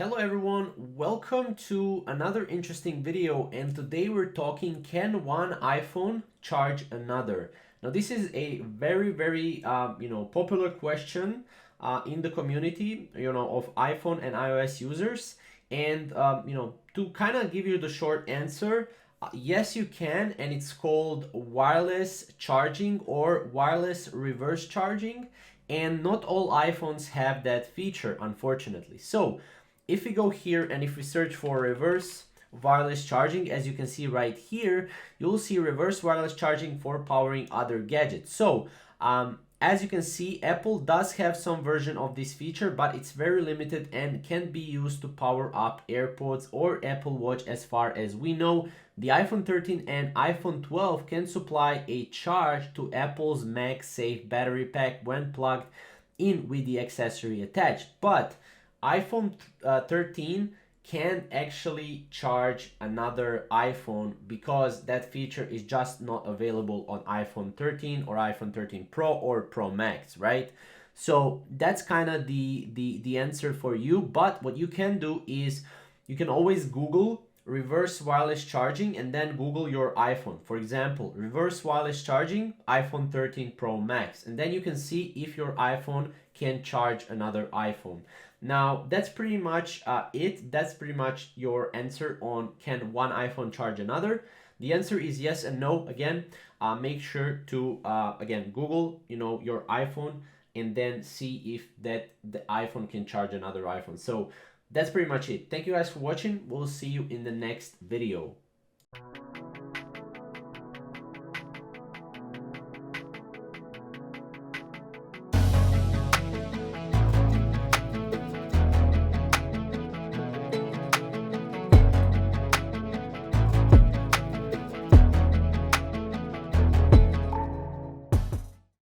Hello everyone, welcome to another interesting video, and today we're talking, can one iPhone charge another? Now this is a very popular question in the community of iPhone and iOS users, and to kind of give you the short answer, yes you can, and it's called wireless charging or wireless reverse charging, and not all iPhones have that feature, unfortunately. So if we go here and if we search for reverse wireless charging, as you can see right here, you'll see reverse wireless charging for powering other gadgets. So as you can see, Apple does have some version of this feature, but it's very limited and can be used to power up AirPods or Apple Watch. As far as we know, the iPhone 13 and iPhone 12 can supply a charge to Apple's MagSafe battery pack when plugged in with the accessory attached. But iPhone 13 can actually charge another iPhone because that feature is just not available on iPhone 13 or iPhone 13 Pro or Pro Max, right? So that's kind of the answer for you. But what you can do is you can always Google reverse wireless charging and then Google your iPhone. For example, reverse wireless charging iPhone 13 Pro Max, and then you can see if your iPhone can charge another iPhone. Now that's pretty much it. That's pretty much your answer on can one iPhone charge another. The answer is yes and no. Again, make sure to again Google your iPhone and then see if that the iPhone can charge another iPhone. So that's pretty much it. Thank you guys for watching. We'll see you in the next video.